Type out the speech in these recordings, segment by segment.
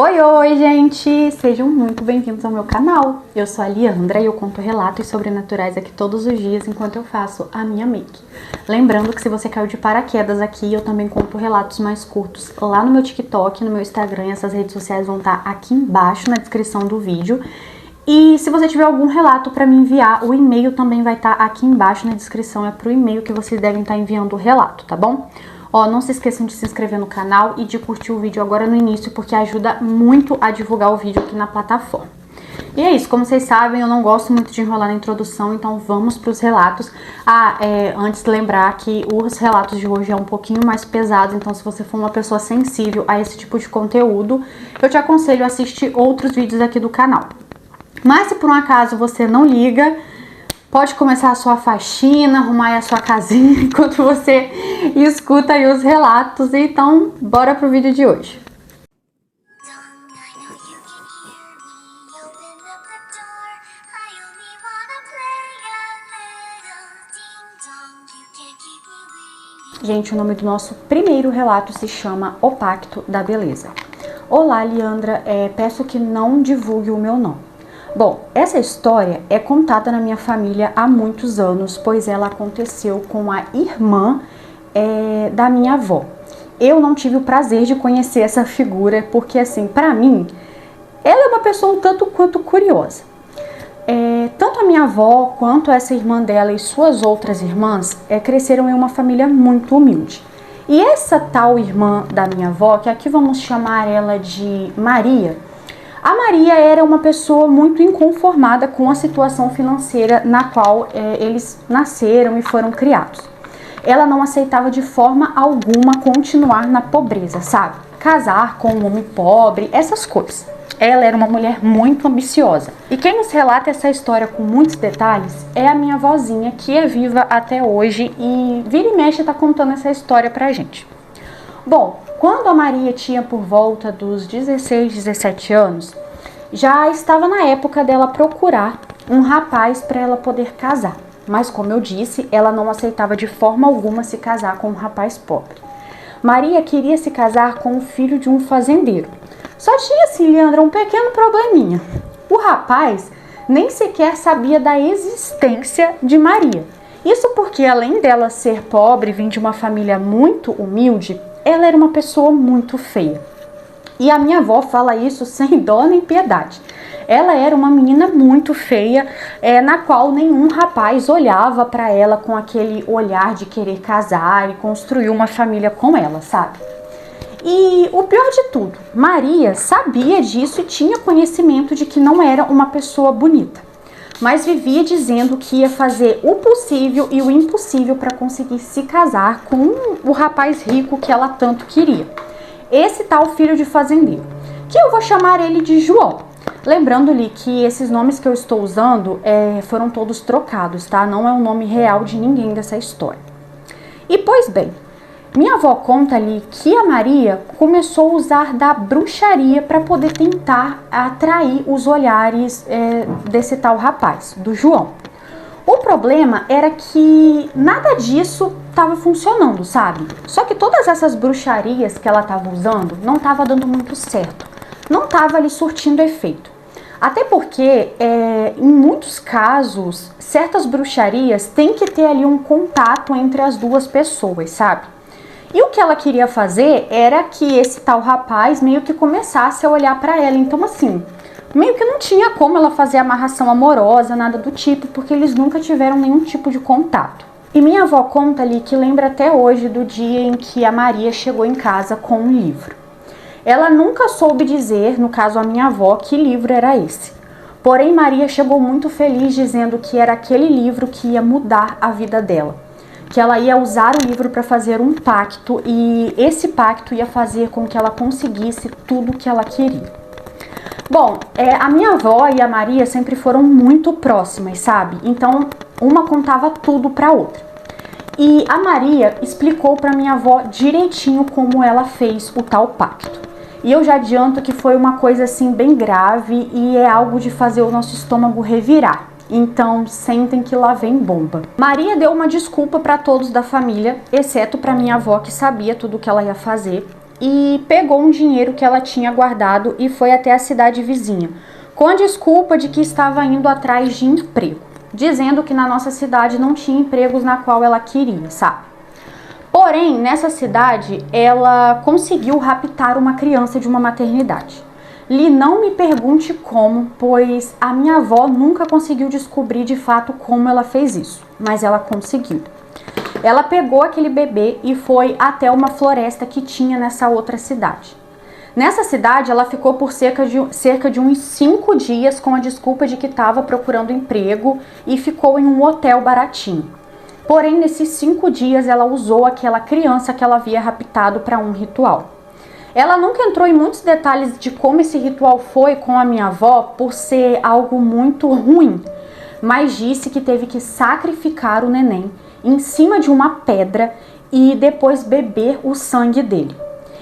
Oi, gente! Sejam muito bem-vindos ao meu canal. Eu sou a Liandra e eu conto relatos sobrenaturais aqui todos os dias enquanto eu faço a minha make. Lembrando que se você caiu de paraquedas aqui, eu também conto relatos mais curtos lá no meu TikTok, no meu Instagram. Essas redes sociais vão estar aqui embaixo na descrição do vídeo. E se você tiver algum relato para me enviar, o e-mail também vai estar aqui embaixo na descrição. É pro e-mail que vocês devem estar enviando o relato, tá bom? Ó, não se esqueçam de se inscrever no canal e de curtir o vídeo agora no início, porque ajuda muito a divulgar o vídeo aqui na plataforma. E é isso, como vocês sabem, eu não gosto muito de enrolar na introdução, então vamos para os relatos. Antes de lembrar que os relatos de hoje é um pouquinho mais pesados, então se você for uma pessoa sensível a esse tipo de conteúdo, eu te aconselho a assistir outros vídeos aqui do canal. Mas se por um acaso você não liga, pode começar a sua faxina, arrumar aí a sua casinha enquanto você escuta aí os relatos. Então, bora pro vídeo de hoje. Gente, o nome do nosso primeiro relato se chama O Pacto da Beleza. Olá, Liandra, peço que não divulgue o meu nome. Bom, essa história é contada na minha família há muitos anos, pois ela aconteceu com a irmã da minha avó. Eu não tive o prazer de conhecer essa figura, porque assim, pra mim, ela é uma pessoa um tanto quanto curiosa. Tanto a minha avó, quanto essa irmã dela e suas outras irmãs cresceram em uma família muito humilde. E essa tal irmã da minha avó, que aqui vamos chamar ela de Maria, a Maria era uma pessoa muito inconformada com a situação financeira na qual eles nasceram e foram criados. Ela não aceitava de forma alguma continuar na pobreza, sabe? Casar com um homem pobre, essas coisas. Ela era uma mulher muito ambiciosa. E quem nos relata essa história com muitos detalhes é a minha vozinha, que é viva até hoje e vira e mexe tá contando essa história pra gente. Bom, quando a Maria tinha por volta dos 16, 17 anos, já estava na época dela procurar um rapaz para ela poder casar. Mas como eu disse, ela não aceitava de forma alguma se casar com um rapaz pobre. Maria queria se casar com o filho de um fazendeiro. Só tinha assim, Leandra, um pequeno probleminha. O rapaz nem sequer sabia da existência de Maria. Isso porque, além dela ser pobre e vir de uma família muito humilde, ela era uma pessoa muito feia. E a minha avó fala isso sem dó nem piedade. Ela era uma menina muito feia, na qual nenhum rapaz olhava para ela com aquele olhar de querer casar e construir uma família com ela, sabe? E o pior de tudo, Maria sabia disso e tinha conhecimento de que não era uma pessoa bonita, mas vivia dizendo que ia fazer o possível e o impossível para conseguir se casar com o rapaz rico que ela tanto queria. Esse tal filho de fazendeiro, que eu vou chamar ele de João. Lembrando-lhe que esses nomes que eu estou usando foram todos trocados, tá? Não é o nome real de ninguém dessa história. E pois bem, minha avó conta-lhe que a Maria começou a usar da bruxaria para poder tentar atrair os olhares desse tal rapaz, do João. O problema era que nada disso estava funcionando, sabe? Só que todas essas bruxarias que ela estava usando não estava dando muito certo. Não estava ali surtindo efeito. Até porque, em muitos casos, certas bruxarias têm que ter ali um contato entre as duas pessoas, sabe? E o que ela queria fazer era que esse tal rapaz meio que começasse a olhar para ela. Então, assim, meio que não tinha como ela fazer amarração amorosa, nada do tipo, porque eles nunca tiveram nenhum tipo de contato. E minha avó conta ali que lembra até hoje do dia em que a Maria chegou em casa com um livro. Ela nunca soube dizer, no caso a minha avó, que livro era esse. Porém, Maria chegou muito feliz dizendo que era aquele livro que ia mudar a vida dela. Que ela ia usar o livro para fazer um pacto e esse pacto ia fazer com que ela conseguisse tudo o que ela queria. Bom, a minha avó e a Maria sempre foram muito próximas, sabe? Então, uma contava tudo para outra. E a Maria explicou para minha avó direitinho como ela fez o tal pacto. E eu já adianto que foi uma coisa assim bem grave e é algo de fazer o nosso estômago revirar. Então, sentem que lá vem bomba. Maria deu uma desculpa para todos da família, exceto para minha avó, que sabia tudo o que ela ia fazer. e pegou um dinheiro que ela tinha guardado e foi até a cidade vizinha, com a desculpa de que estava indo atrás de emprego, dizendo que na nossa cidade não tinha empregos na qual ela queria, sabe? Porém, nessa cidade, ela conseguiu raptar uma criança de uma maternidade. Li, não me pergunte como, pois a minha avó nunca conseguiu descobrir de fato como ela fez isso, mas ela conseguiu. Ela pegou aquele bebê e foi até uma floresta que tinha nessa outra cidade. Nessa cidade, ela ficou por cerca de uns 5 dias com a desculpa de que estava procurando emprego e ficou em um hotel baratinho. Porém, nesses 5 dias, ela usou aquela criança que ela havia raptado para um ritual. Ela nunca entrou em muitos detalhes de como esse ritual foi com a minha avó, por ser algo muito ruim, mas disse que teve que sacrificar o neném em cima de uma pedra e depois beber o sangue dele.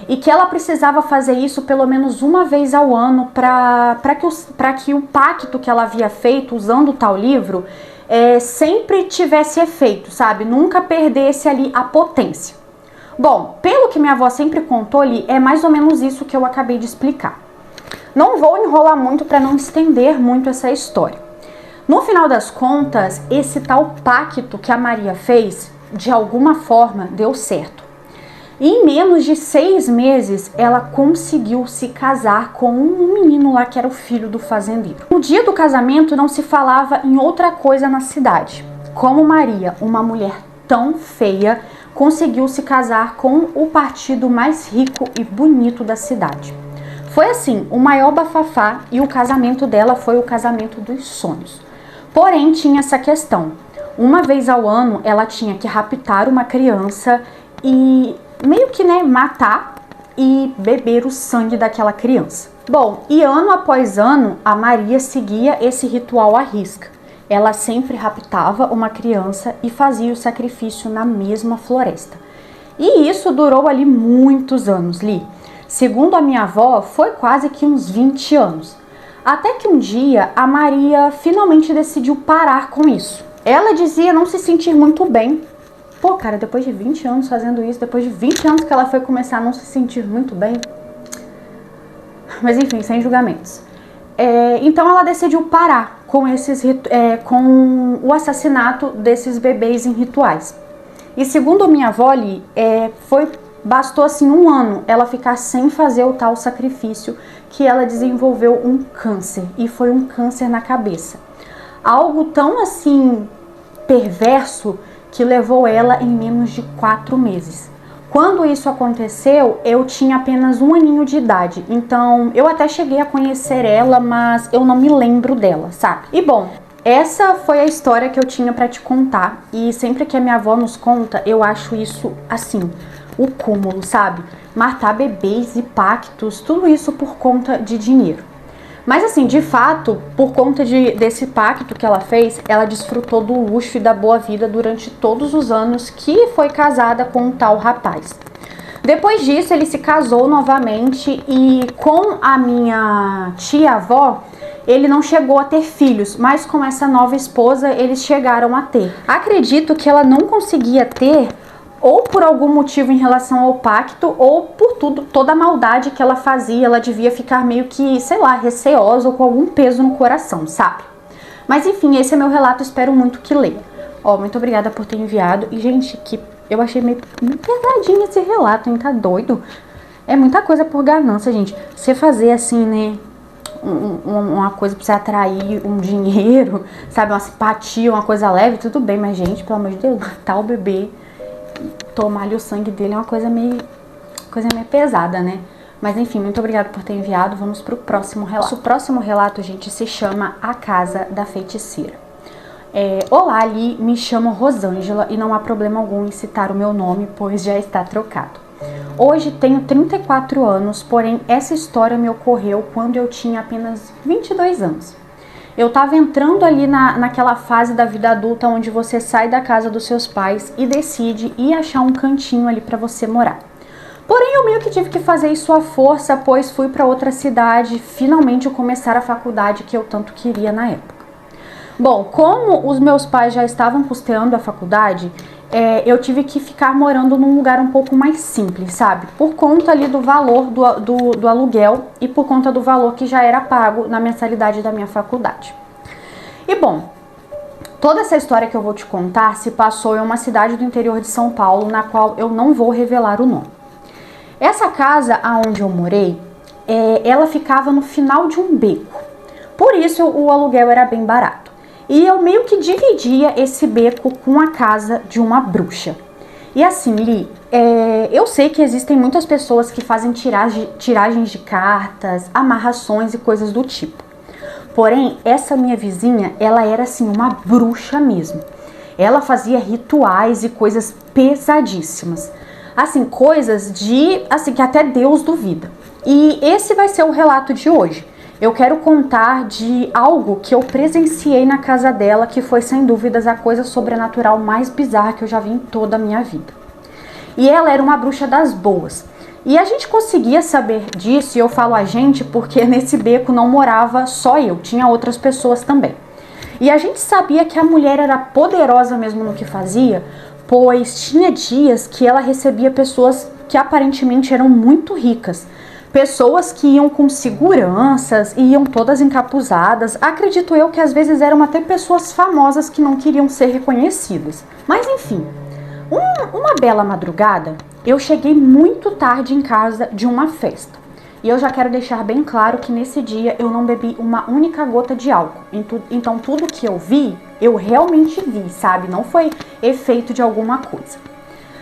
E que ela precisava fazer isso pelo menos uma vez ao ano para que o pacto que ela havia feito usando tal livro sempre tivesse efeito, sabe? Nunca perdesse ali a potência. Bom, pelo que minha avó sempre contou ali, é mais ou menos isso que eu acabei de explicar. Não vou enrolar muito para não estender muito essa história. No final das contas, esse tal pacto que a Maria fez, de alguma forma, deu certo. E em menos de 6 meses, ela conseguiu se casar com um menino lá que era o filho do fazendeiro. No dia do casamento, não se falava em outra coisa na cidade. Como Maria, uma mulher tão feia, conseguiu se casar com o partido mais rico e bonito da cidade. Foi assim, o maior bafafá, e o casamento dela foi o casamento dos sonhos. Porém, tinha essa questão. Uma vez ao ano, ela tinha que raptar uma criança e meio que, matar e beber o sangue daquela criança. Bom, e ano após ano, a Maria seguia esse ritual à risca. Ela sempre raptava uma criança e fazia o sacrifício na mesma floresta. E isso durou ali muitos anos, Li. Segundo a minha avó, foi quase que uns 20 anos. Até que um dia a Maria finalmente decidiu parar com isso. Ela dizia não se sentir muito bem. Pô, cara, depois de 20 anos fazendo isso, depois de 20 anos que ela foi começar a não se sentir muito bem. Mas enfim, sem julgamentos. Então ela decidiu parar com com o assassinato desses bebês em rituais. E segundo minha avó, bastou assim 1 ano ela ficar sem fazer o tal sacrifício, que ela desenvolveu um câncer, e foi um câncer na cabeça. Algo tão assim perverso que levou ela em menos de 4 meses. Quando isso aconteceu, eu tinha apenas 1 aninho de idade, então eu até cheguei a conhecer ela, mas eu não me lembro dela, sabe? E bom, essa foi a história que eu tinha pra te contar, e sempre que a minha avó nos conta, eu acho isso, assim, o cúmulo, sabe? Matar bebês e pactos, tudo isso por conta de dinheiro. Mas assim, de fato, por conta desse pacto que ela fez, ela desfrutou do luxo e da boa vida durante todos os anos que foi casada com um tal rapaz. Depois disso, ele se casou novamente e com a minha tia-avó, ele não chegou a ter filhos, mas com essa nova esposa, eles chegaram a ter. Acredito que ela não conseguia ter ou por algum motivo em relação ao pacto, ou por toda a maldade que ela fazia. Ela devia ficar meio que, sei lá, receosa ou com algum peso no coração, sabe? Mas enfim, esse é meu relato, espero muito que leia. Muito obrigada por ter enviado. E gente, que eu achei meio pesadinho esse relato, hein? Tá doido? É muita coisa por ganância, gente. Você fazer assim, né, uma coisa pra você atrair um dinheiro, sabe, uma simpatia, uma coisa leve, tudo bem. Mas gente, pelo amor de Deus, matar o bebê, tomar-lhe o sangue dele é uma coisa meio pesada, né? Mas enfim, muito obrigada por ter enviado. Vamos pro próximo relato. O próximo relato, gente, se chama A Casa da Feiticeira. Olá, Ali, me chamo Rosângela e não há problema algum em citar o meu nome, pois já está trocado. Hoje tenho 34 anos, porém essa história me ocorreu quando eu tinha apenas 22 anos. Eu tava entrando ali naquela fase da vida adulta onde você sai da casa dos seus pais e decide ir achar um cantinho ali pra você morar. Porém, eu meio que tive que fazer isso à força, pois fui pra outra cidade, finalmente começar a faculdade que eu tanto queria na época. Bom, como os meus pais já estavam custeando a faculdade, eu tive que ficar morando num lugar um pouco mais simples, sabe? Por conta ali do valor do aluguel e por conta do valor que já era pago na mensalidade da minha faculdade. E bom, toda essa história que eu vou te contar se passou em uma cidade do interior de São Paulo, na qual eu não vou revelar o nome. Essa casa aonde eu morei, ela ficava no final de um beco. Por isso o aluguel era bem barato. E eu meio que dividia esse beco com a casa de uma bruxa. E assim, Li, eu sei que existem muitas pessoas que fazem tiragens de cartas, amarrações e coisas do tipo. Porém, essa minha vizinha, ela era assim uma bruxa mesmo. Ela fazia rituais e coisas pesadíssimas. Assim, coisas que até Deus duvida. E esse vai ser o relato de hoje. Eu quero contar de algo que eu presenciei na casa dela, que foi sem dúvidas a coisa sobrenatural mais bizarra que eu já vi em toda a minha vida. E ela era uma bruxa das boas. E a gente conseguia saber disso, e eu falo a gente porque nesse beco não morava só eu, tinha outras pessoas também. E a gente sabia que a mulher era poderosa mesmo no que fazia, pois tinha dias que ela recebia pessoas que aparentemente eram muito ricas. Pessoas que iam com seguranças, iam todas encapuzadas. Acredito eu que às vezes eram até pessoas famosas que não queriam ser reconhecidas. Mas enfim, uma bela madrugada, eu cheguei muito tarde em casa de uma festa. E eu já quero deixar bem claro que nesse dia eu não bebi uma única gota de álcool. Então tudo que eu vi, eu realmente vi, sabe? Não foi efeito de alguma coisa.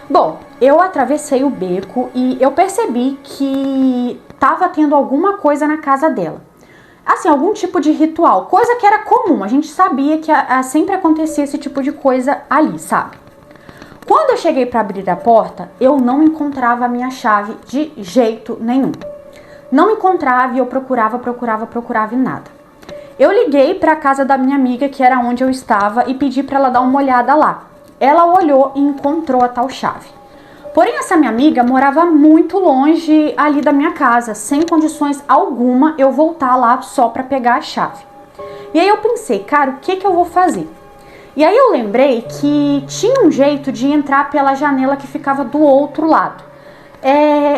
Bom, eu atravessei o beco e eu percebi que estava tendo alguma coisa na casa dela. Assim, algum tipo de ritual, coisa que era comum. A gente sabia que sempre acontecia esse tipo de coisa ali, sabe? Quando eu cheguei para abrir a porta, eu não encontrava a minha chave de jeito nenhum. Não encontrava e eu procurava e nada. Eu liguei para a casa da minha amiga, que era onde eu estava, e pedi para ela dar uma olhada lá. Ela olhou e encontrou a tal chave. Porém, essa minha amiga morava muito longe ali da minha casa, sem condições alguma eu voltar lá só para pegar a chave. E aí eu pensei, cara, o que eu vou fazer? E aí eu lembrei que tinha um jeito de entrar pela janela que ficava do outro lado.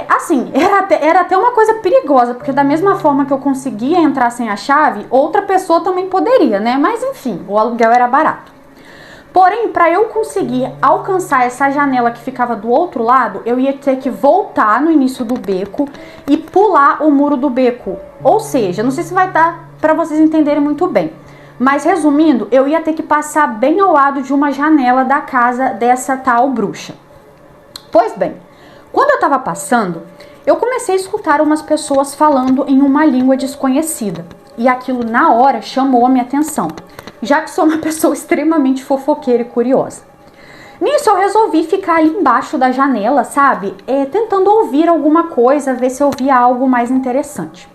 Assim, era até uma coisa perigosa, porque da mesma forma que eu conseguia entrar sem a chave, outra pessoa também poderia, né? Mas enfim, o aluguel era barato. Porém, para eu conseguir alcançar essa janela que ficava do outro lado, eu ia ter que voltar no início do beco e pular o muro do beco. Ou seja, não sei se vai dar para vocês entenderem muito bem. Mas resumindo, eu ia ter que passar bem ao lado de uma janela da casa dessa tal bruxa. Pois bem, quando eu estava passando, eu comecei a escutar umas pessoas falando em uma língua desconhecida. E aquilo na hora chamou a minha atenção, já que sou uma pessoa extremamente fofoqueira e curiosa. Nisso eu resolvi ficar ali embaixo da janela, sabe? Tentando ouvir alguma coisa, ver se eu via algo mais interessante.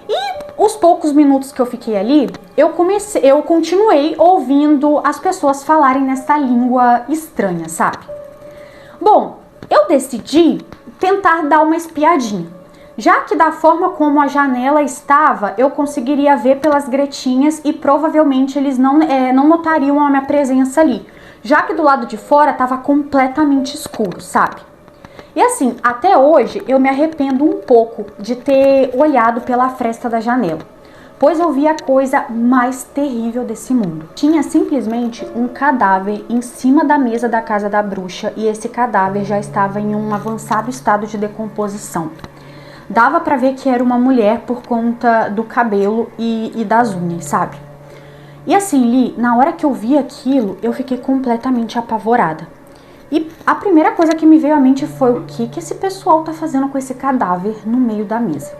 E os poucos minutos que eu fiquei ali, eu continuei ouvindo as pessoas falarem nessa língua estranha, sabe? Bom, eu decidi tentar dar uma espiadinha. Já que da forma como a janela estava, eu conseguiria ver pelas gretinhas e provavelmente eles não notariam a minha presença ali. Já que do lado de fora estava completamente escuro, sabe? E assim, até hoje eu me arrependo um pouco de ter olhado pela fresta da janela, pois eu vi a coisa mais terrível desse mundo. Tinha simplesmente um cadáver em cima da mesa da casa da bruxa e esse cadáver já estava em um avançado estado de decomposição. Dava pra ver que era uma mulher por conta do cabelo e das unhas, sabe? E assim, Li, na hora que eu vi aquilo, eu fiquei completamente apavorada. E a primeira coisa que me veio à mente foi o que esse pessoal tá fazendo com esse cadáver no meio da mesa.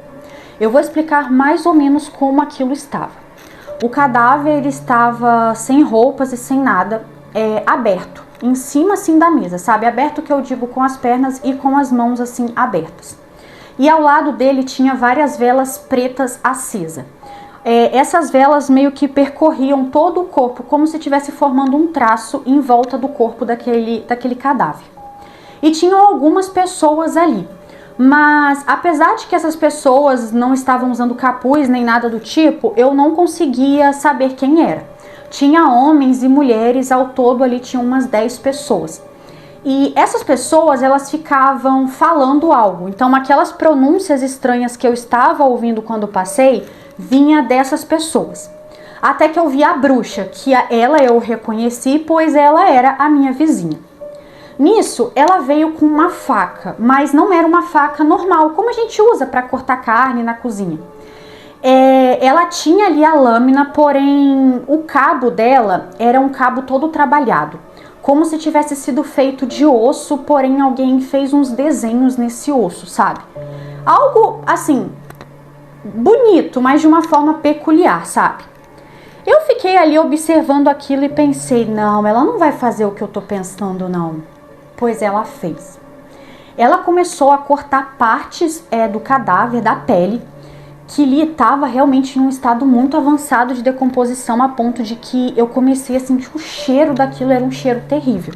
Eu vou explicar mais ou menos como aquilo estava. O cadáver estava sem roupas e sem nada, aberto, em cima assim da mesa, sabe? Aberto que eu digo com as pernas e com as mãos assim abertas. E ao lado dele tinha várias velas pretas acesas. Essas velas meio que percorriam todo o corpo, como se estivesse formando um traço em volta do corpo daquele cadáver. E tinham algumas pessoas ali. Mas apesar de que essas pessoas não estavam usando capuz nem nada do tipo, eu não conseguia saber quem era. Tinha homens e mulheres, ao todo ali tinha umas 10 pessoas. E essas pessoas, elas ficavam falando algo. Então, aquelas pronúncias estranhas que eu estava ouvindo quando passei, vinha dessas pessoas. Até que eu vi a bruxa, que ela eu reconheci, pois ela era a minha vizinha. Nisso, ela veio com uma faca, mas não era uma faca normal, como a gente usa para cortar carne na cozinha. Ela tinha ali a lâmina, porém o cabo dela era um cabo todo trabalhado, como se tivesse sido feito de osso, porém alguém fez uns desenhos nesse osso, sabe? Algo assim, bonito, mas de uma forma peculiar, sabe? Eu fiquei ali observando aquilo e pensei, não, ela não vai fazer o que eu tô pensando, não. Pois ela fez. Ela começou a cortar partes do cadáver, da pele, que ali estava realmente em um estado muito avançado de decomposição, a ponto de que eu comecei a sentir o cheiro daquilo, era um cheiro terrível.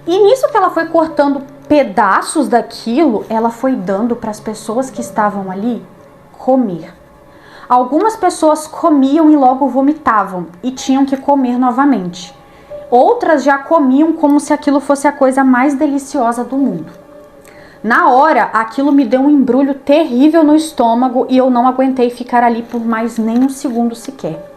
E nisso que ela foi cortando pedaços daquilo, ela foi dando para as pessoas que estavam ali comer. Algumas pessoas comiam e logo vomitavam e tinham que comer novamente. Outras já comiam como se aquilo fosse a coisa mais deliciosa do mundo. Na hora, aquilo me deu um embrulho terrível no estômago e eu não aguentei ficar ali por mais nem um segundo sequer.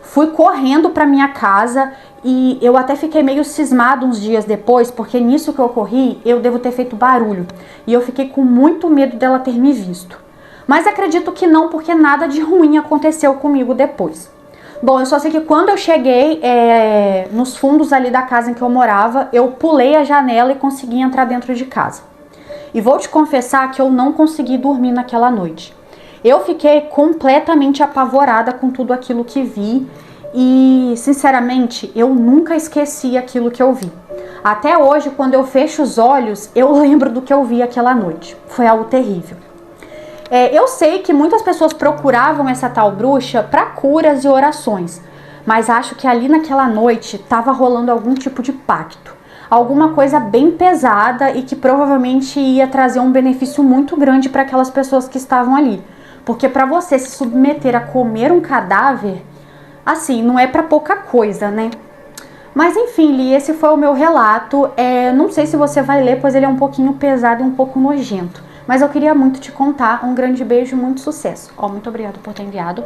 Fui correndo para minha casa e eu até fiquei meio cismado uns dias depois, porque nisso que eu corri, eu devo ter feito barulho. E eu fiquei com muito medo dela ter me visto. Mas acredito que não, porque nada de ruim aconteceu comigo depois. Bom, eu só sei que quando eu cheguei nos fundos ali da casa em que eu morava, eu pulei a janela e consegui entrar dentro de casa. E vou te confessar que eu não consegui dormir naquela noite. Eu fiquei completamente apavorada com tudo aquilo que vi e, sinceramente, eu nunca esqueci aquilo que eu vi. Até hoje, quando eu fecho os olhos, eu lembro do que eu vi aquela noite. Foi algo terrível. Eu sei que muitas pessoas procuravam essa tal bruxa para curas e orações, mas acho que ali naquela noite estava rolando algum tipo de pacto. Alguma coisa bem pesada e que provavelmente ia trazer um benefício muito grande para aquelas pessoas que estavam ali. Porque para você se submeter a comer um cadáver, assim, não é para pouca coisa, né? Mas enfim, Li, esse foi o meu relato. Não sei se você vai ler, pois ele é um pouquinho pesado e um pouco nojento. Mas eu queria muito te contar. Um grande beijo e muito sucesso. Muito obrigada por ter enviado.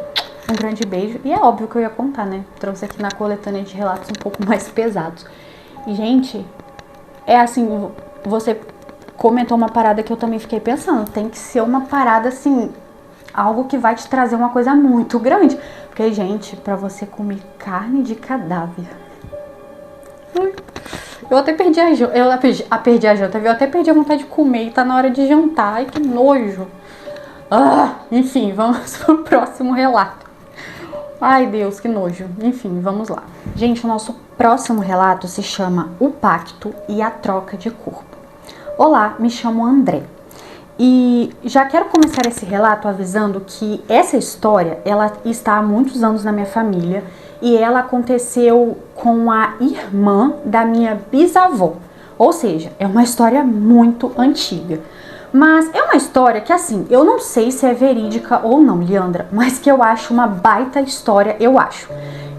Um grande beijo. E é óbvio que eu ia contar, né? Trouxe aqui na coletânea de relatos um pouco mais pesados. E, gente, assim, você comentou uma parada que eu também fiquei pensando. Tem que ser uma parada, assim, algo que vai te trazer uma coisa muito grande. Porque, gente, pra você comer carne de cadáver... Eu até perdi a janta, viu? Eu até perdi a vontade de comer e tá na hora de jantar. Ai, que nojo. Enfim, vamos pro próximo relato. Ai, Deus, que nojo. Enfim, vamos lá. Gente, o nosso próximo relato se chama O Pacto e a Troca de Corpo. Olá, me chamo André. E já quero começar esse relato avisando que essa história, ela está há muitos anos na minha família e ela aconteceu com a irmã da minha bisavó. Ou seja, é uma história muito antiga. Mas é uma história que, assim, eu não sei se é verídica ou não, Leandra, mas que eu acho uma baita história, eu acho.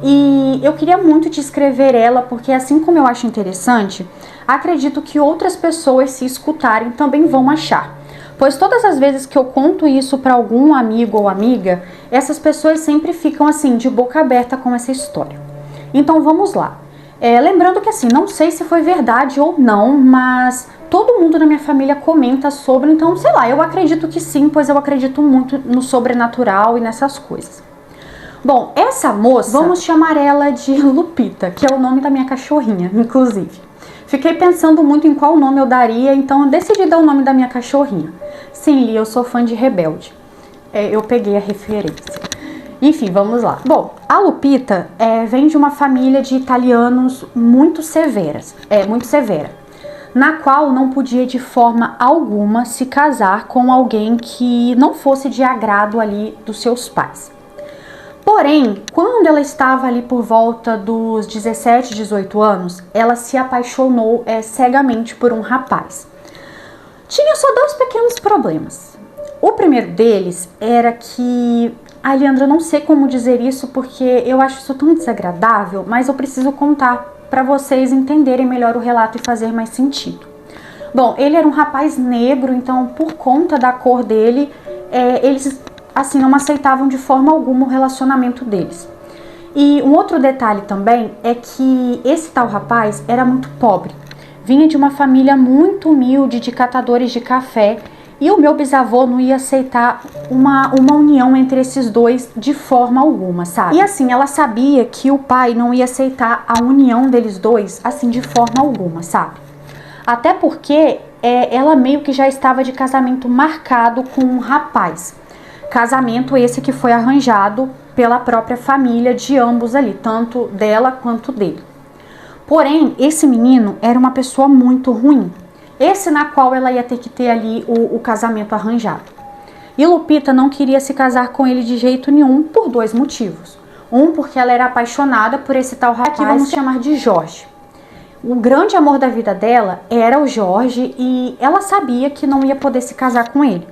E eu queria muito descrever ela porque, assim como eu acho interessante, acredito que outras pessoas, se escutarem, também vão achar. Pois todas as vezes que eu conto isso para algum amigo ou amiga, essas pessoas sempre ficam assim, de boca aberta com essa história. Então vamos lá. Lembrando que assim, não sei se foi verdade ou não, mas todo mundo na minha família comenta sobre, então sei lá, eu acredito que sim, pois eu acredito muito no sobrenatural e nessas coisas. Bom, essa moça, vamos chamar ela de Lupita, que é o nome da minha cachorrinha, inclusive. Fiquei pensando muito em qual nome eu daria, então eu decidi dar o nome da minha cachorrinha. Sim, Li, eu sou fã de Rebelde. Eu peguei a referência. Enfim, vamos lá. Bom, a Lupita vem de uma família de italianos muito severa, na qual não podia de forma alguma se casar com alguém que não fosse de agrado ali dos seus pais. Porém, quando ela estava ali por volta dos 17, 18 anos, ela se apaixonou cegamente por um rapaz. Tinha só dois pequenos problemas. O primeiro deles era que... Leandra, eu não sei como dizer isso porque eu acho isso tão desagradável, mas eu preciso contar. para vocês entenderem melhor o relato e fazer mais sentido. Bom, ele era um rapaz negro, então por conta da cor dele, eles assim não aceitavam de forma alguma o relacionamento deles. E um outro detalhe também é que esse tal rapaz era muito pobre, vinha de uma família muito humilde de catadores de café, e o meu bisavô não ia aceitar uma união entre esses dois de forma alguma, sabe? E assim, ela sabia que o pai não ia aceitar a união deles dois, assim, de forma alguma, sabe? Até porque ela meio que já estava de casamento marcado com um rapaz. Casamento esse que foi arranjado pela própria família de ambos ali, tanto dela quanto dele. Porém, esse menino era uma pessoa muito ruim. Esse na qual ela ia ter que ter ali o casamento arranjado. E Lupita não queria se casar com ele de jeito nenhum por dois motivos. Um, porque ela era apaixonada por esse tal rapaz, que vamos chamar de Jorge. O grande amor da vida dela era o Jorge e ela sabia que não ia poder se casar com ele.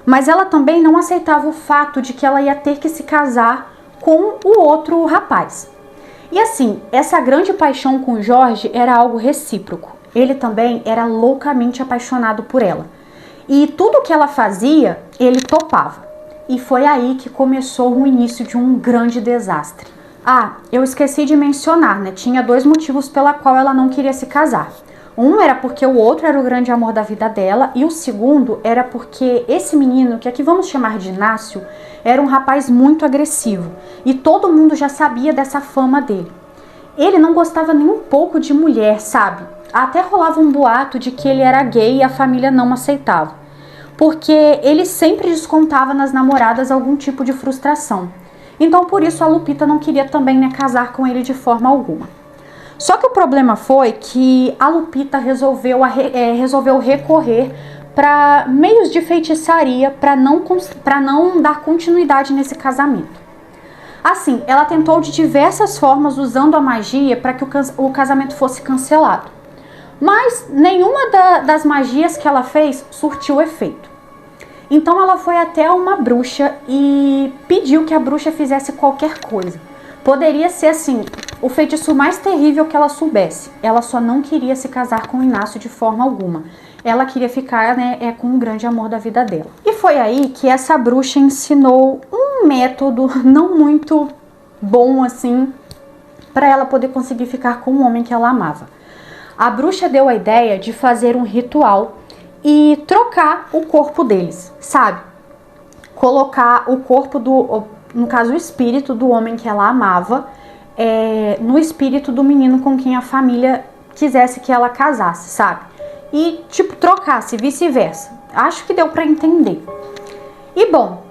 Mas ela também não aceitava o fato de que ela ia ter que se casar com o outro rapaz. E assim, essa grande paixão com o Jorge era algo recíproco. Ele também era loucamente apaixonado por ela. E tudo que ela fazia, ele topava. E foi aí que começou o início de um grande desastre. Ah, eu esqueci de mencionar, né? Tinha dois motivos pela qual ela não queria se casar. Um era porque o outro era o grande amor da vida dela, e o segundo era porque esse menino, que aqui vamos chamar de Inácio, era um rapaz muito agressivo. E todo mundo já sabia dessa fama dele. Ele não gostava nem um pouco de mulher, sabe? Até rolava um boato de que ele era gay e a família não aceitava, porque ele sempre descontava nas namoradas algum tipo de frustração. Então por isso a Lupita não queria também, né, casar com ele de forma alguma. Só que o problema foi que a Lupita resolveu recorrer para meios de feitiçaria para não dar continuidade nesse casamento. Assim, ela tentou de diversas formas usando a magia para que o casamento fosse cancelado. Mas nenhuma das magias que ela fez surtiu efeito. Então ela foi até uma bruxa e pediu que a bruxa fizesse qualquer coisa. Poderia ser assim, o feitiço mais terrível que ela soubesse. Ela só não queria se casar com o Inácio de forma alguma. Ela queria ficar, né, com o grande amor da vida dela. E foi aí que essa bruxa ensinou um método não muito bom assim, para ela poder conseguir ficar com o homem que ela amava. A bruxa deu a ideia de fazer um ritual e trocar o corpo deles, sabe? Colocar o corpo no caso o espírito do homem que ela amava, no espírito do menino com quem a família quisesse que ela casasse, sabe? E tipo, trocasse, vice-versa. Acho que deu pra entender. E bom,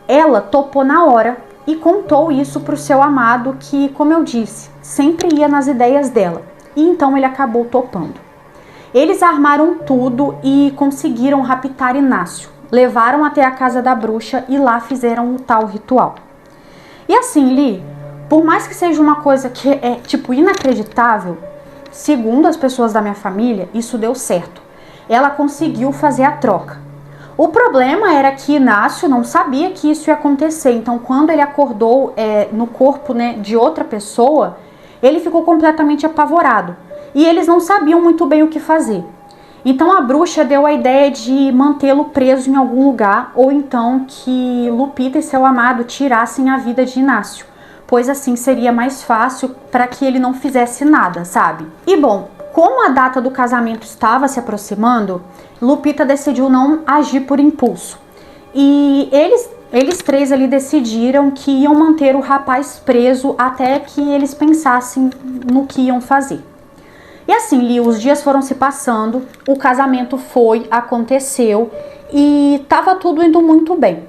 ela topou na hora e contou isso pro seu amado, que, como eu disse, sempre ia nas ideias dela. E então ele acabou topando. Eles armaram tudo e conseguiram raptar Inácio. Levaram até a casa da bruxa e lá fizeram o tal ritual. E assim, Li, por mais que seja uma coisa que é tipo inacreditável, segundo as pessoas da minha família, isso deu certo. Ela conseguiu fazer a troca. O problema era que Inácio não sabia que isso ia acontecer. Então quando ele acordou no corpo, né, de outra pessoa, ele ficou completamente apavorado. E eles não sabiam muito bem o que fazer. Então a bruxa deu a ideia de mantê-lo preso em algum lugar, ou então que Lupita e seu amado tirassem a vida de Inácio, pois assim seria mais fácil para que ele não fizesse nada, sabe? E bom, como a data do casamento estava se aproximando, Lupita decidiu não agir por impulso. E eles três ali decidiram que iam manter o rapaz preso até que eles pensassem no que iam fazer. E assim, Li, os dias foram se passando, o casamento aconteceu e estava tudo indo muito bem.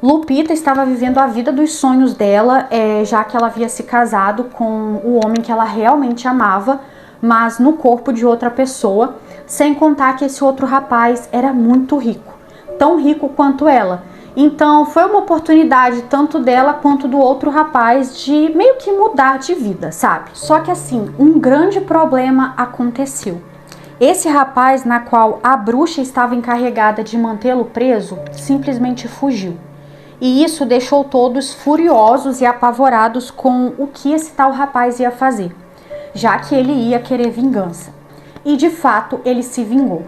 Lupita estava vivendo a vida dos sonhos dela, já que ela havia se casado com o homem que ela realmente amava, mas no corpo de outra pessoa, sem contar que esse outro rapaz era muito rico, tão rico quanto ela. Então foi uma oportunidade tanto dela quanto do outro rapaz de meio que mudar de vida, sabe? Só que assim, um grande problema aconteceu. Esse rapaz, na qual a bruxa estava encarregada de mantê-lo preso, simplesmente fugiu. E isso deixou todos furiosos e apavorados com o que esse tal rapaz ia fazer. já que ele ia querer vingança. E de fato ele se vingou.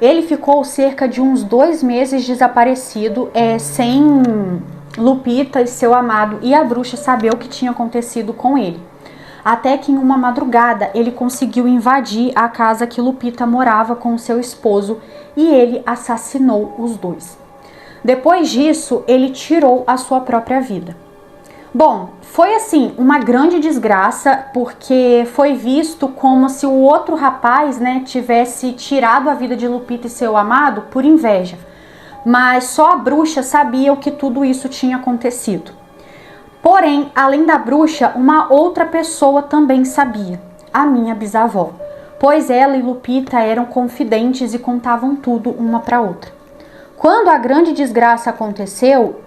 Ele ficou cerca de uns 2 meses desaparecido, sem Lupita e seu amado e a bruxa saber o que tinha acontecido com ele. Até que em uma madrugada ele conseguiu invadir a casa que Lupita morava com seu esposo e ele assassinou os dois. Depois disso, ele tirou a sua própria vida. Bom, foi assim, uma grande desgraça, porque foi visto como se o outro rapaz, tivesse tirado a vida de Lupita e seu amado por inveja. Mas só a bruxa sabia o que tudo isso tinha acontecido. Porém, além da bruxa, uma outra pessoa também sabia, a minha bisavó, pois ela e Lupita eram confidentes e contavam tudo uma para outra. Quando a grande desgraça aconteceu,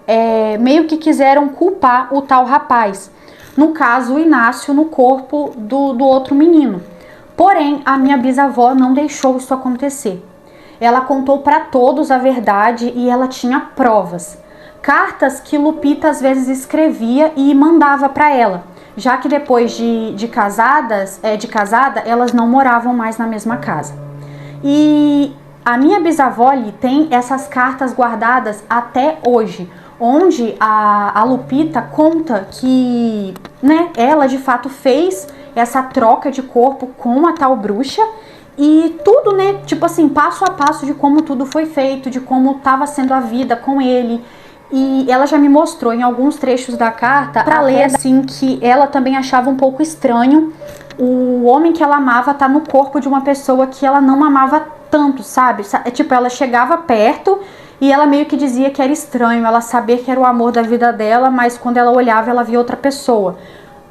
meio que quiseram culpar o tal rapaz, no caso o Inácio, no corpo do outro menino. Porém, a minha bisavó não deixou isso acontecer. Ela contou para todos a verdade e ela tinha provas. Cartas que Lupita às vezes escrevia e mandava para ela, já que depois de casada, elas não moravam mais na mesma casa. E a minha bisavó tem essas cartas guardadas até hoje, onde a Lupita conta que, ela de fato fez essa troca de corpo com a tal bruxa e tudo, tipo assim, passo a passo de como tudo foi feito, de como estava sendo a vida com ele. E ela já me mostrou em alguns trechos da carta para ler assim que ela também achava um pouco estranho o homem que ela amava tá no corpo de uma pessoa que ela não amava tanto, sabe? Tipo, ela chegava perto e ela meio que dizia que era estranho ela saber que era o amor da vida dela, mas quando ela olhava ela via outra pessoa.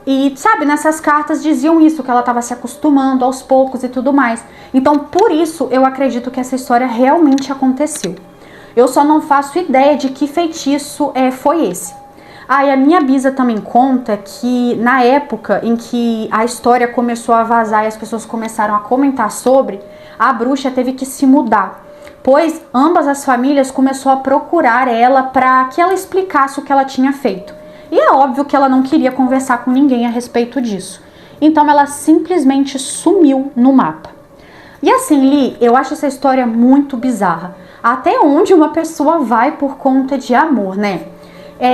E, sabe, nessas cartas diziam isso, que ela estava se acostumando aos poucos e tudo mais. Então, por isso, eu acredito que essa história realmente aconteceu. Eu só não faço ideia de que feitiço foi esse. E a minha bisa também conta que na época em que a história começou a vazar e as pessoas começaram a comentar sobre, a bruxa teve que se mudar, pois ambas as famílias começaram a procurar ela para que ela explicasse o que ela tinha feito. E é óbvio que ela não queria conversar com ninguém a respeito disso. Então ela simplesmente sumiu no mapa. E assim, Li, eu acho essa história muito bizarra. Até onde uma pessoa vai por conta de amor,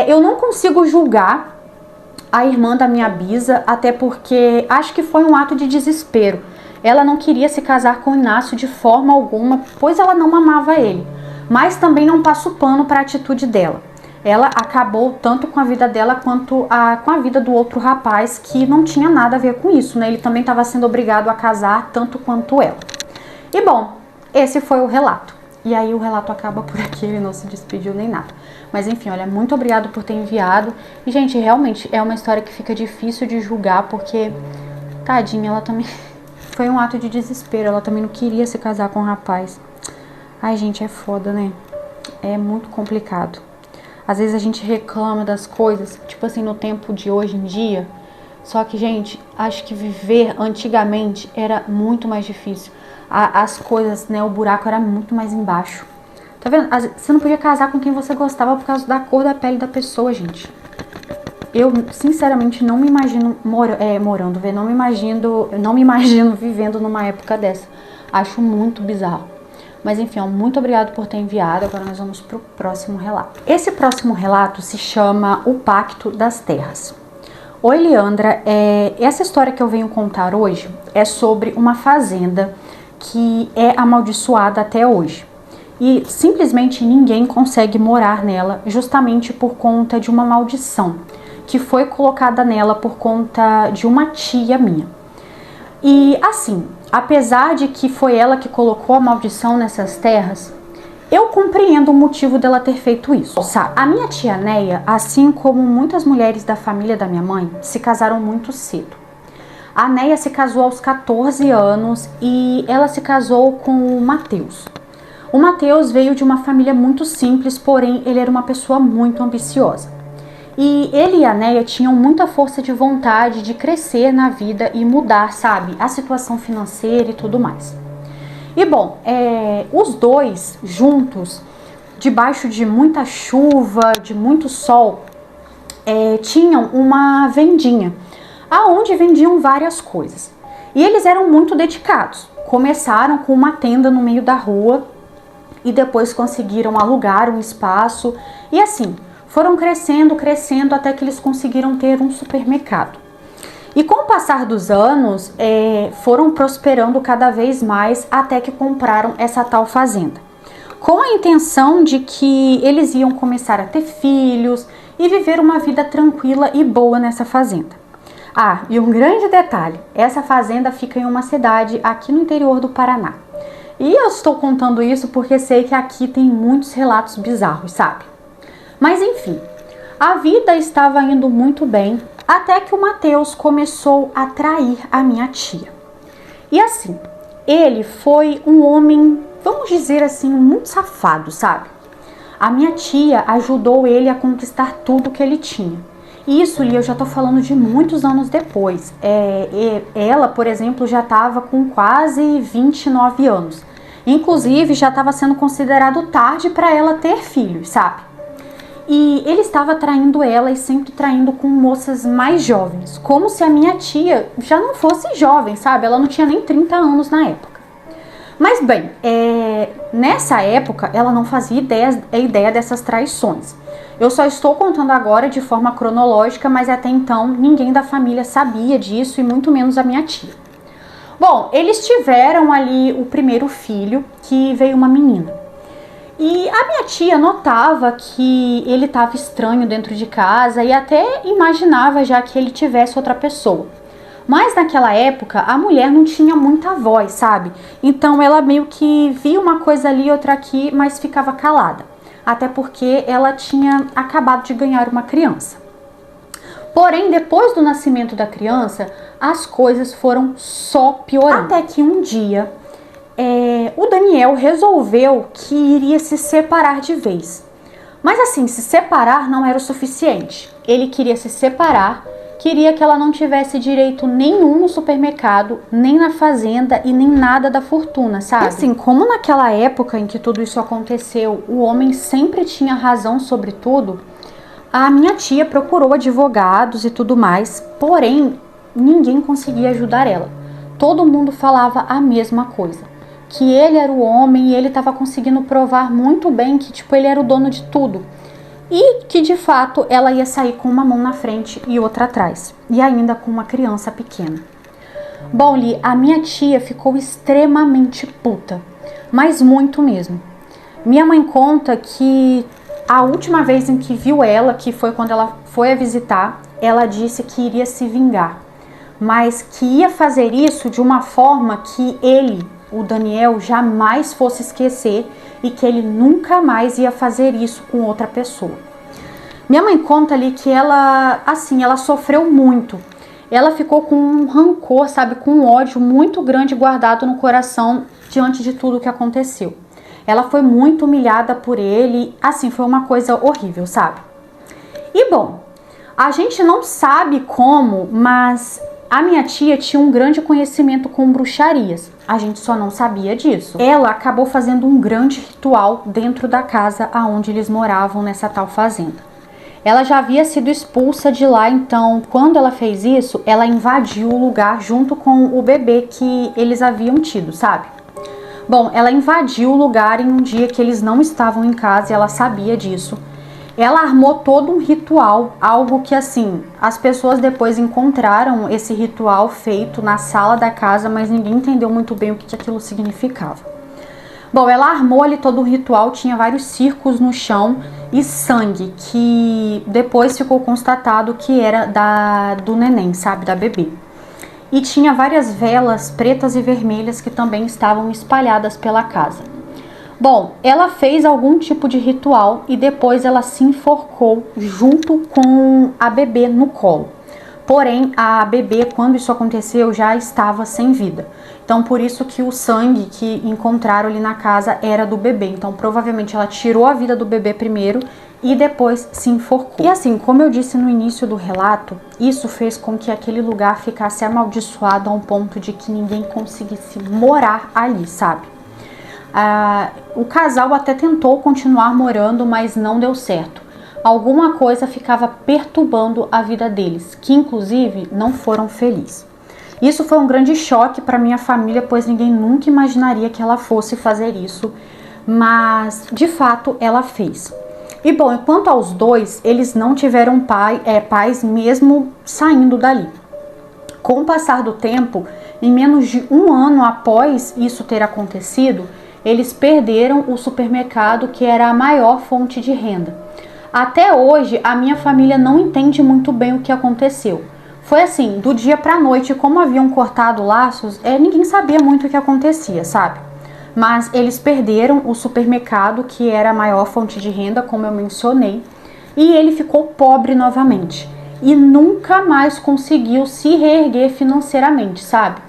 eu não consigo julgar a irmã da minha bisa, até porque acho que foi um ato de desespero. Ela não queria se casar com o Inácio de forma alguma, pois ela não amava ele. Mas também não passo pano para a atitude dela. Ela acabou tanto com a vida dela quanto com a vida do outro rapaz, que não tinha nada a ver com isso, Ele também estava sendo obrigado a casar tanto quanto ela. E bom, esse foi o relato. E aí o relato acaba por aqui, ele não se despediu nem nada. Mas enfim, olha, muito obrigado por ter enviado. E gente, realmente é uma história que fica difícil de julgar, porque, tadinha, ela também foi um ato de desespero. Ela também não queria se casar com o rapaz. Ai, gente, é foda, É muito complicado. Às vezes a gente reclama das coisas, tipo assim, no tempo de hoje em dia. Só que, gente, acho que viver antigamente era muito mais difícil. As coisas, o buraco era muito mais embaixo. Tá vendo? Você não podia casar com quem você gostava por causa da cor da pele da pessoa, gente. Eu, sinceramente, não me imagino morando, não me imagino vivendo numa época dessa. Acho muito bizarro. Mas enfim, muito obrigado por ter enviado. Agora nós vamos pro próximo relato. Esse próximo relato se chama O Pacto das Terras. Oi, Leandra. Essa história que eu venho contar hoje é sobre uma fazenda que é amaldiçoada até hoje. E simplesmente ninguém consegue morar nela justamente por conta de uma maldição que foi colocada nela por conta de uma tia minha. E assim, apesar de que foi ela que colocou a maldição nessas terras, eu compreendo o motivo dela ter feito isso. A minha tia Neia, assim como muitas mulheres da família da minha mãe, se casaram muito cedo. A Neia se casou aos 14 anos e ela se casou com o Matheus. O Matheus veio de uma família muito simples, porém ele era uma pessoa muito ambiciosa. E ele e a Neia tinham muita força de vontade de crescer na vida e mudar, sabe, a situação financeira e tudo mais. E bom, os dois juntos, debaixo de muita chuva, de muito sol, tinham uma vendinha, aonde vendiam várias coisas. E eles eram muito dedicados. Começaram com uma tenda no meio da rua e depois conseguiram alugar um espaço e assim, foram crescendo, crescendo até que eles conseguiram ter um supermercado. E com o passar dos anos, foram prosperando cada vez mais até que compraram essa tal fazenda, com a intenção de que eles iam começar a ter filhos e viver uma vida tranquila e boa nessa fazenda. Ah, e um grande detalhe, essa fazenda fica em uma cidade aqui no interior do Paraná. E eu estou contando isso porque sei que aqui tem muitos relatos bizarros, sabe? Mas enfim, a vida estava indo muito bem até que o Matheus começou a trair a minha tia. E assim, ele foi um homem, vamos dizer assim, muito safado, sabe? A minha tia ajudou ele a conquistar tudo que ele tinha. Isso, Lia, eu já tô falando de muitos anos depois. Ela, por exemplo, já estava com quase 29 anos. Inclusive, já estava sendo considerado tarde para ela ter filhos, sabe? E ele estava traindo ela e sempre traindo com moças mais jovens. Como se a minha tia já não fosse jovem, sabe? Ela não tinha nem 30 anos na época. Mas bem, nessa época ela não fazia ideia dessas traições. Eu só estou contando agora de forma cronológica, mas até então ninguém da família sabia disso e muito menos a minha tia. Bom, eles tiveram ali o primeiro filho, que veio uma menina. E a minha tia notava que ele estava estranho dentro de casa e até imaginava já que ele tivesse outra pessoa. Mas naquela época a mulher não tinha muita voz, sabe? Então ela meio que via uma coisa ali, outra aqui, mas ficava calada. Até porque ela tinha acabado de ganhar uma criança. Porém, depois do nascimento da criança, as coisas foram só piorando. Até que um dia, o Daniel resolveu que iria se separar de vez. Mas assim, se separar não era o suficiente. Ele queria se separar, queria que ela não tivesse direito nenhum no supermercado, nem na fazenda e nem nada da fortuna, sabe? E assim, como naquela época em que tudo isso aconteceu, o homem sempre tinha razão sobre tudo, a minha tia procurou advogados e tudo mais, porém, ninguém conseguia ajudar ela. Todo mundo falava a mesma coisa, que ele era o homem e ele estava conseguindo provar muito bem que, tipo, ele era o dono de tudo. E que, de fato, ela ia sair com uma mão na frente e outra atrás, e ainda com uma criança pequena. Bom, Li, a minha tia ficou extremamente puta, mas muito mesmo. Minha mãe conta que a última vez em que viu ela, que foi quando ela foi a visitar, ela disse que iria se vingar, mas que ia fazer isso de uma forma que ele, o Daniel, jamais fosse esquecer e que ele nunca mais ia fazer isso com outra pessoa. Minha mãe conta ali que ela sofreu muito. Ela ficou com um rancor, sabe, com um ódio muito grande guardado no coração diante de tudo que aconteceu. Ela foi muito humilhada por ele, assim, foi uma coisa horrível, sabe? E bom, a gente não sabe como, mas a minha tia tinha um grande conhecimento com bruxarias. A gente só não sabia disso. Ela acabou fazendo um grande ritual dentro da casa onde eles moravam nessa tal fazenda. Ela já havia sido expulsa de lá, então quando ela fez isso, ela invadiu o lugar junto com o bebê que eles haviam tido, sabe? Bom, ela invadiu o lugar em um dia que eles não estavam em casa e ela sabia disso. Ela armou todo um ritual, algo que assim, as pessoas depois encontraram esse ritual feito na sala da casa, mas ninguém entendeu muito bem o que aquilo significava. Bom, ela armou ali todo o ritual, tinha vários círculos no chão e sangue, que depois ficou constatado que era do neném, sabe, da bebê. E tinha várias velas pretas e vermelhas que também estavam espalhadas pela casa. Bom, ela fez algum tipo de ritual e depois ela se enforcou junto com a bebê no colo. Porém, a bebê, quando isso aconteceu, já estava sem vida. Então, por isso que o sangue que encontraram ali na casa era do bebê. Então, provavelmente ela tirou a vida do bebê primeiro e depois se enforcou. E assim, como eu disse no início do relato, isso fez com que aquele lugar ficasse amaldiçoado a um ponto de que ninguém conseguisse morar ali, sabe? O casal até tentou continuar morando, mas não deu certo. Alguma coisa ficava perturbando a vida deles, que inclusive não foram felizes. Isso foi um grande choque para minha família, pois ninguém nunca imaginaria que ela fosse fazer isso, mas de fato ela fez. E bom, quanto aos dois, eles não tiveram pais mesmo saindo dali. Com o passar do tempo, em menos de um ano após isso ter acontecido, eles perderam o supermercado, que era a maior fonte de renda. Até hoje, a minha família não entende muito bem o que aconteceu. Foi assim, do dia para a noite, como haviam cortado laços, ninguém sabia muito o que acontecia, sabe? Mas eles perderam o supermercado, que era a maior fonte de renda, como eu mencionei, e ele ficou pobre novamente. E nunca mais conseguiu se reerguer financeiramente, sabe?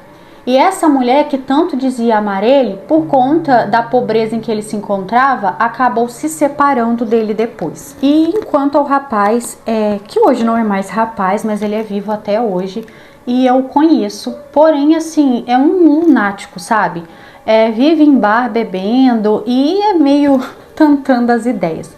E essa mulher que tanto dizia amar ele, por conta da pobreza em que ele se encontrava, acabou se separando dele depois. E enquanto ao rapaz, que hoje não é mais rapaz, mas ele é vivo até hoje, e eu o conheço, porém assim, é um lunático, sabe? Vive em bar bebendo e é meio tantando as ideias.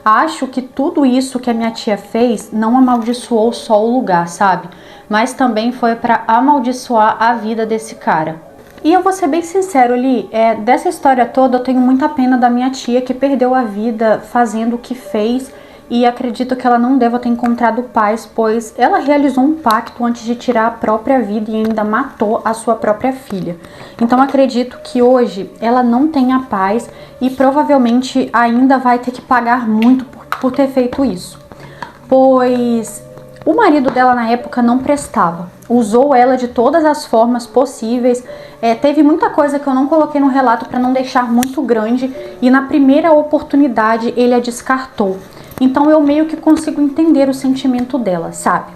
Acho que tudo isso que a minha tia fez não amaldiçoou só o lugar, sabe? Mas também foi para amaldiçoar a vida desse cara. E eu vou ser bem sincero, Li, dessa história toda eu tenho muita pena da minha tia, que perdeu a vida fazendo o que fez, e acredito que ela não deva ter encontrado paz, pois ela realizou um pacto antes de tirar a própria vida e ainda matou a sua própria filha. Então acredito que hoje ela não tenha paz e provavelmente ainda vai ter que pagar muito por ter feito isso. Pois o marido dela na época não prestava, usou ela de todas as formas possíveis, teve muita coisa que eu não coloquei no relato para não deixar muito grande, e na primeira oportunidade ele a descartou. Então eu meio que consigo entender o sentimento dela, sabe?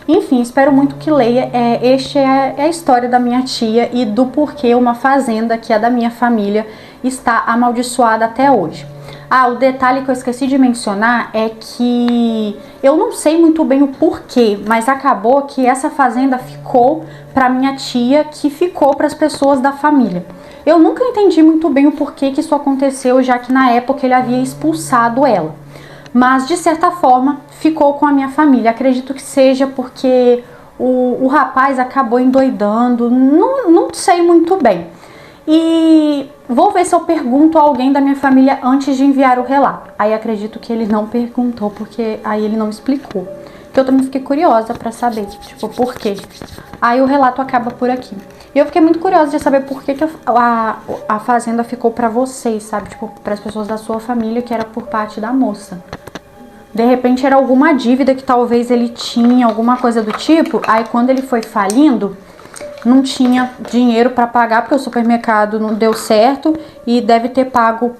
Enfim, espero muito que leia. Esta é a história da minha tia e do porquê uma fazenda que é da minha família está amaldiçoada até hoje. O detalhe que eu esqueci de mencionar é que eu não sei muito bem o porquê, mas acabou que essa fazenda ficou para minha tia, que ficou para as pessoas da família. Eu nunca entendi muito bem o porquê que isso aconteceu, já que na época ele havia expulsado ela. Mas de certa forma ficou com a minha família. Acredito que seja porque o rapaz acabou endoidando, não sei muito bem. E vou ver se eu pergunto a alguém da minha família antes de enviar o relato. Aí acredito que ele não perguntou, porque aí ele não explicou. Então eu também fiquei curiosa pra saber, tipo, por quê. Aí o relato acaba por aqui. E eu fiquei muito curiosa de saber por que a fazenda ficou pra vocês, sabe? Tipo, pras pessoas da sua família, que era por parte da moça. De repente era alguma dívida que talvez ele tinha, alguma coisa do tipo. Aí quando ele foi falindo, não tinha dinheiro para pagar, porque o supermercado não deu certo e deve ter pago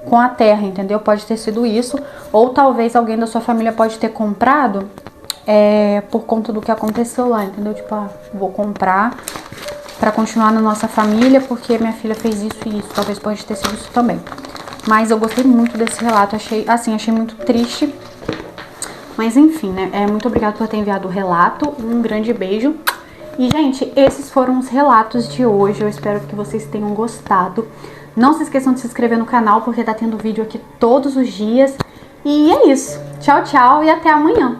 com a terra, entendeu? Pode ter sido isso. Ou talvez alguém da sua família pode ter comprado por conta do que aconteceu lá, entendeu? Tipo, vou comprar para continuar na nossa família porque minha filha fez isso e isso. Talvez pode ter sido isso também. Mas eu gostei muito desse relato, achei muito triste. Mas enfim, né? Muito obrigada por ter enviado o relato. Um grande beijo. E, gente, esses foram os relatos de hoje. Eu espero que vocês tenham gostado. Não se esqueçam de se inscrever no canal, porque tá tendo vídeo aqui todos os dias. E é isso. Tchau, tchau e até amanhã.